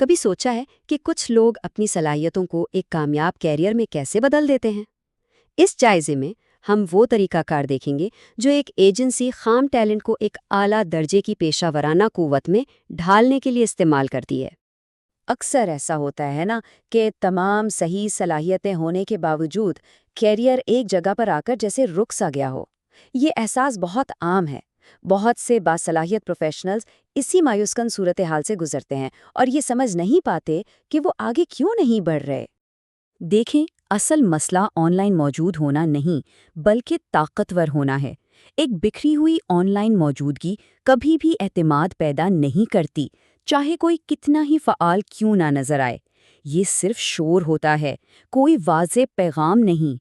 کبھی سوچا ہے کہ کچھ لوگ اپنی صلاحیتوں کو ایک کامیاب کیریئر میں کیسے بدل دیتے ہیں؟ اس جائزے میں ہم وہ طریقہ کار دیکھیں گے جو ایک ایجنسی خام ٹیلنٹ کو ایک اعلیٰ درجے کی پیشہ ورانہ قوت میں ڈھالنے کے لیے استعمال کرتی ہے۔ اکثر ایسا ہوتا ہے نا کہ تمام صحیح صلاحیتیں ہونے کے باوجود کیریئر ایک جگہ پر آ کر جیسے رک سا گیا ہو۔ یہ احساس بہت عام ہے۔ بہت سے باصلاحیت پروفیشنلز اسی مایوس کن صورتحال سے گزرتے ہیں اور یہ سمجھ نہیں پاتے کہ وہ آگے کیوں نہیں بڑھ رہے۔ دیکھیں، اصل مسئلہ آن لائن موجود ہونا نہیں بلکہ طاقتور ہونا ہے۔ ایک بکھری ہوئی آن لائن موجودگی کبھی بھی اعتماد پیدا نہیں کرتی، چاہے کوئی کتنا ہی فعال کیوں نہ نظر آئے۔ یہ صرف شور ہوتا ہے، کوئی واضح پیغام نہیں۔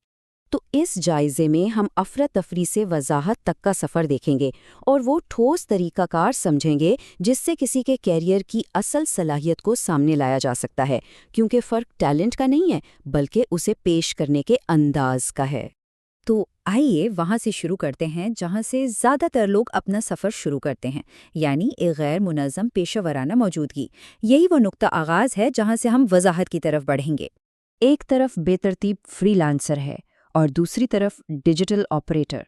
تو اس جائزے میں ہم افراتفری سے وضاحت تک کا سفر دیکھیں گے اور وہ ٹھوس طریقہ کار سمجھیں گے جس سے کسی کے کیریئر کی اصل صلاحیت کو سامنے لایا جا سکتا ہے، کیونکہ فرق ٹیلنٹ کا نہیں ہے بلکہ اسے پیش کرنے کے انداز کا ہے۔ تو آئیے وہاں سے شروع کرتے ہیں جہاں سے زیادہ تر لوگ اپنا سفر شروع کرتے ہیں، یعنی ایک غیر منظم پیشہ ورانہ موجودگی۔ یہی وہ نقطہ آغاز ہے جہاں سے ہم وضاحت کی طرف بڑھیں گے۔ ایک طرف بے ترتیب فری لانسر ہے اور دوسری طرف ڈیجیٹل آپریٹر۔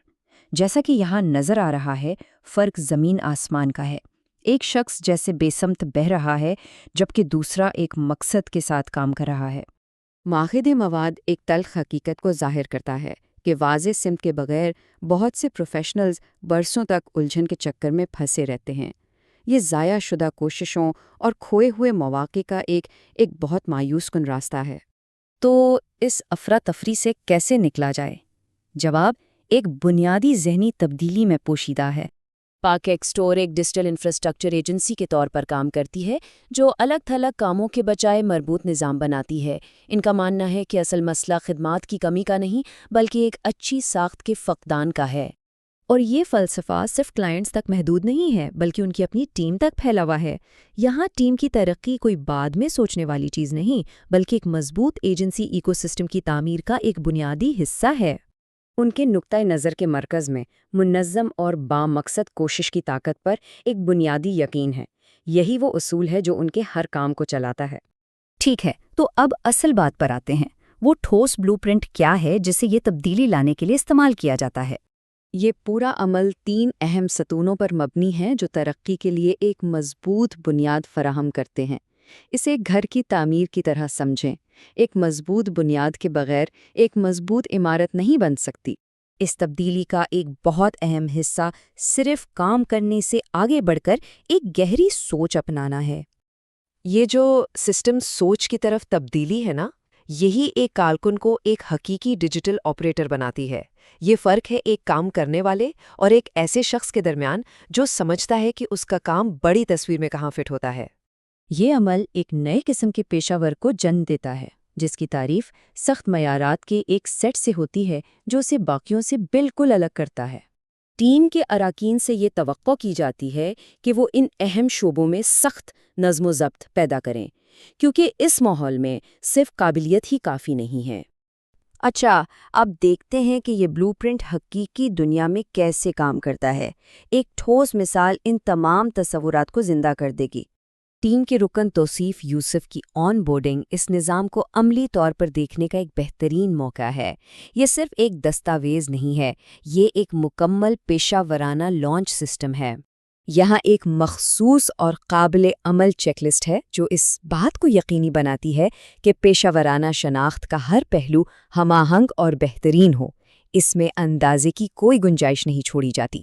جیسا کہ یہاں نظر آ رہا ہے، فرق زمین آسمان کا ہے۔ ایک شخص جیسے بے سمت بہہ رہا ہے جبکہ دوسرا ایک مقصد کے ساتھ کام کر رہا ہے۔ ماخذ مواد ایک تلخ حقیقت کو ظاہر کرتا ہے کہ واضح سمت کے بغیر بہت سے پروفیشنلز برسوں تک الجھن کے چکر میں پھنسے رہتے ہیں۔ یہ ضائع شدہ کوششوں اور کھوئے ہوئے مواقع کا ایک بہت مایوس کن راستہ ہے۔ تو اس افراتفری سے کیسے نکلا جائے؟ جواب ایک بنیادی ذہنی تبدیلی میں پوشیدہ ہے۔ پاک ایکسٹور ایک ڈیجیٹل انفراسٹرکچر ایجنسی کے طور پر کام کرتی ہے جو الگ تھلگ کاموں کے بجائے مربوط نظام بناتی ہے۔ ان کا ماننا ہے کہ اصل مسئلہ خدمات کی کمی کا نہیں بلکہ ایک اچھی ساخت کے فقدان کا ہے۔ اور یہ فلسفہ صرف کلائنٹس تک محدود نہیں ہے بلکہ ان کی اپنی ٹیم تک پھیلا ہوا ہے۔ یہاں ٹیم کی ترقی کوئی بعد میں سوچنے والی چیز نہیں بلکہ ایک مضبوط ایجنسی ایکو سسٹم کی تعمیر کا ایک بنیادی حصہ ہے۔ ان کے نقطۂ نظر کے مرکز میں منظم اور بامقصد کوشش کی طاقت پر ایک بنیادی یقین ہے۔ یہی وہ اصول ہے جو ان کے ہر کام کو چلاتا ہے۔ ٹھیک ہے، تو اب اصل بات پر آتے ہیں۔ وہ ٹھوس بلو پرنٹ کیا ہے جسے یہ تبدیلی لانے کے لیے استعمال کیا جاتا ہے؟ یہ پورا عمل 3 اہم ستونوں پر مبنی ہے جو ترقی کے لیے ایک مضبوط بنیاد فراہم کرتے ہیں۔ اسے گھر کی تعمیر کی طرح سمجھیں۔ ایک مضبوط بنیاد کے بغیر ایک مضبوط عمارت نہیں بن سکتی۔ اس تبدیلی کا ایک بہت اہم حصہ صرف کام کرنے سے آگے بڑھ کر ایک گہری سوچ اپنانا ہے۔ یہ جو سسٹم سوچ کی طرف تبدیلی ہے نا، یہی ایک کارکن کو ایک حقیقی ڈیجیٹل آپریٹر بناتی ہے۔ یہ فرق ہے ایک کام کرنے والے اور ایک ایسے شخص کے درمیان جو سمجھتا ہے کہ اس کا کام بڑی تصویر میں کہاں فٹ ہوتا ہے۔ یہ عمل ایک نئے قسم کے پیشہ ور کو جنم دیتا ہے جس کی تعریف سخت معیارات کے ایک سیٹ سے ہوتی ہے جو اسے باقیوں سے بالکل الگ کرتا ہے۔ ٹیم کے اراکین سے یہ توقع کی جاتی ہے کہ وہ ان اہم شعبوں میں سخت نظم و ضبط پیدا کریں، کیونکہ اس ماحول میں صرف قابلیت ہی کافی نہیں ہے۔ اچھا، اب دیکھتے ہیں کہ یہ بلو پرنٹ حقیقی دنیا میں کیسے کام کرتا ہے۔ ایک ٹھوس مثال ان تمام تصورات کو زندہ کر دے گی۔ ٹیم کے رکن توصیف یوسف کی آن بورڈنگ اس نظام کو عملی طور پر دیکھنے کا ایک بہترین موقع ہے۔ یہ صرف ایک دستاویز نہیں ہے، یہ ایک مکمل پیشہ ورانہ لانچ سسٹم ہے۔ یہاں ایک مخصوص اور قابل عمل چیک لسٹ ہے جو اس بات کو یقینی بناتی ہے کہ پیشہ ورانہ شناخت کا ہر پہلو ہم آہنگ اور بہترین ہو۔ اس میں اندازے کی کوئی گنجائش نہیں چھوڑی جاتی۔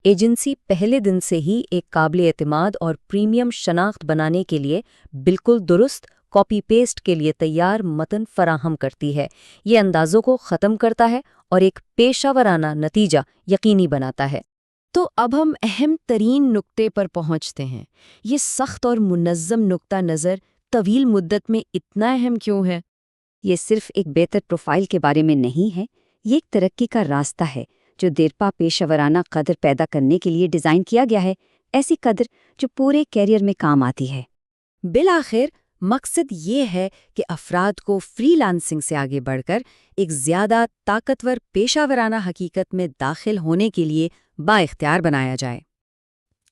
ایجنسی پہلے دن سے ہی ایک قابل اعتماد اور پریمیم شناخت بنانے کے لیے بالکل درست کاپی پیسٹ کے لیے تیار متن فراہم کرتی ہے۔ یہ اندازوں کو ختم کرتا ہے اور ایک پیشہ ورانہ نتیجہ یقینی بناتا ہے۔ تو اب ہم اہم ترین نقطے پر پہنچتے ہیں۔ یہ سخت اور منظم نقطہ نظر طویل مدت میں اتنا اہم کیوں ہے؟ یہ صرف ایک بہتر پروفائل کے بارے میں نہیں ہے، یہ ایک ترقی کا راستہ ہے جو دیرپا پیشہ ورانہ قدر پیدا کرنے کے لیے ڈیزائن کیا گیا ہے، ایسی قدر جو پورے کیریئر میں کام آتی ہے۔ بالآخر مقصد یہ ہے کہ افراد کو فری لانسنگ سے آگے بڑھ کر ایک زیادہ طاقتور پیشہ ورانہ حقیقت میں داخل ہونے کے لیے بااختیار بنایا جائے۔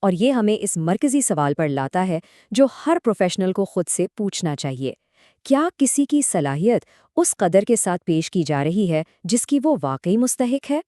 اور یہ ہمیں اس مرکزی سوال پر لاتا ہے جو ہر پروفیشنل کو خود سے پوچھنا چاہیے۔ کیا کسی کی صلاحیت اس قدر کے ساتھ پیش کی جا رہی ہے جس کی وہ واقعی مستحق ہے؟